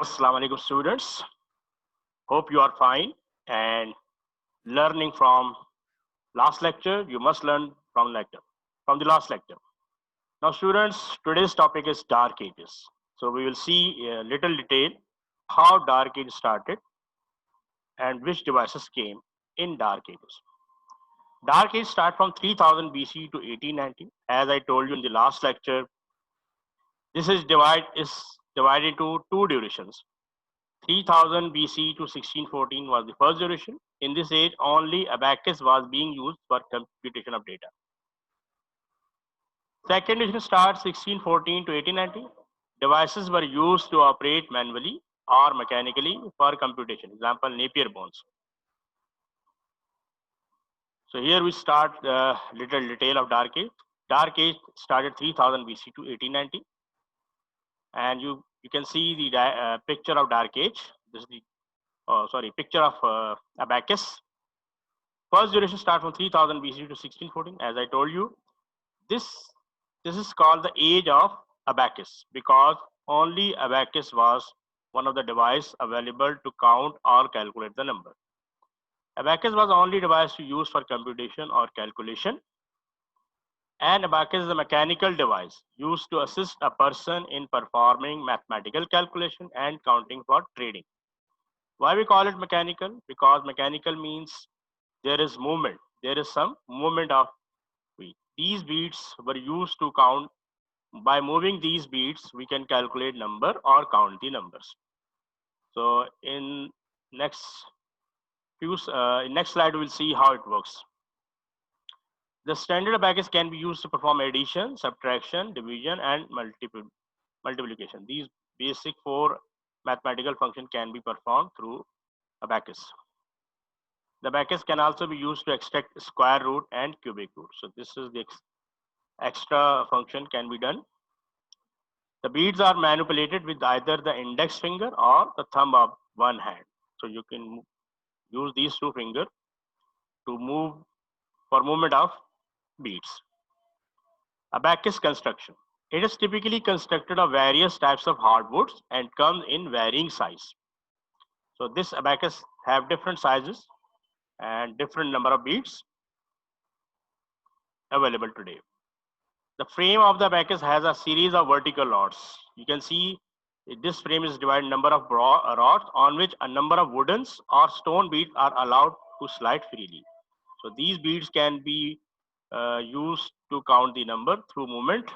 Assalamu alaikum students. Hope you are fine and learning from last lecture. You must learn from the last lecture. Now students, today's topic is dark ages. So we will see a little detail how dark age started and which devices came in dark ages. Dark age start from 3000 BC to 1890. As I told you in the last lecture, this is divided into two durations. 3000 BC to 1614 was the first duration. In this age, only abacus was being used for computation of data. Second duration starts 1614 to 1890. Devices were used to operate manually or mechanically for computation. Example, Napier bones. So here we start the little detail of Dark Age. Dark Age started 3000 BC to 1890, and you can see the picture of Dark Age. This is the picture of abacus. First duration starts from 3000 BC to 1614. As I told you, this this is called the age of abacus because only abacus was one of the device available to count or calculate the number. Abacus was the only device to use for computation or calculation, and abacus is a mechanical device used to assist a person in performing mathematical calculation and counting for trading. Why we call it mechanical? Because mechanical means there is movement. There is some movement of beat. These beats were used to count. By moving these beats, we can calculate number or count the numbers. So in next next slide, we'll see how it works. The standard abacus can be used to perform addition, subtraction, division, and multiplication. These basic four mathematical functions can be performed through abacus. The abacus can also be used to extract square root and cubic root. So this is the extra function can be done. The beads are manipulated with either the index finger or the thumb of one hand. So you can use these two fingers to move for movement of beads. Abacus construction. It is typically constructed of various types of hardwoods and comes in varying size. So this abacus have different sizes and different number of beads available today. The frame of the abacus has a series of vertical rods. You can see this frame is divided number of rods on which a number of wooden or stone beads are allowed to slide freely. So these beads can be used to count the number through movement.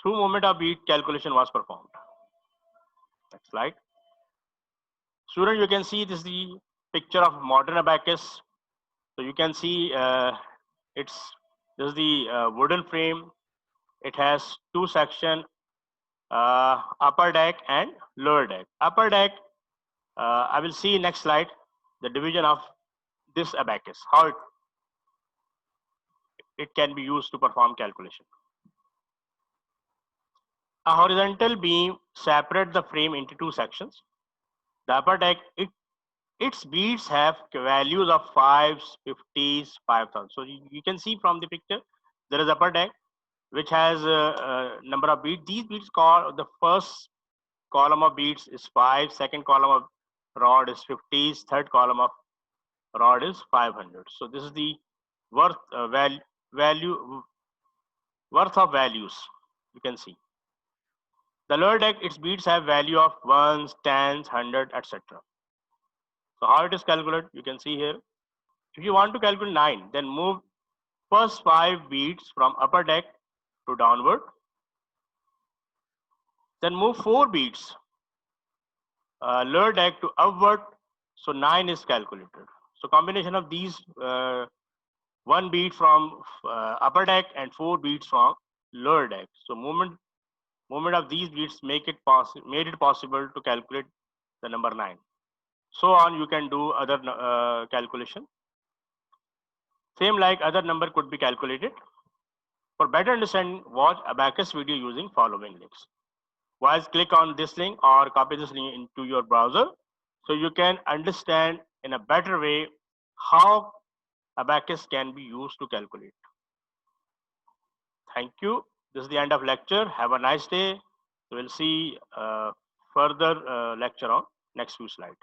Through movement of bead calculation was performed. Next slide. Student, you can see this is the picture of modern abacus. So you can see this is the wooden frame. It has two sections, upper deck and lower deck. Upper deck, I will see next slide the division of this abacus, how it can be used to perform calculation. A horizontal beam separates the frame into two sections. The upper deck, its beads have values of 5s, 50s, 5000. So you can see from the picture, there is upper deck which has a number of beads. These beads called the first column of beads is 5, second column of rod is 50s, third column of rod is 500. So this is the worth worth of values. You can see the lower deck, its beads have value of 1s, 10s, 100, etc. So how it is calculated? You can see here. If you want to calculate 9, then move first 5 beads from upper deck to downward. Then move 4 beads lower deck to upward. So 9 is calculated. So combination of these 1 bead from upper deck and 4 beads from lower deck. So movement of these beads made it possible to calculate the number 9. So on, you can do other calculation. Same like other number could be calculated. For better understanding, watch abacus video using following links. Once click on this link or copy this link into your browser so you can understand in a better way how abacus can be used to calculate. Thank you. This is the end of lecture. Have a nice day. So we'll see further lecture on next few slides.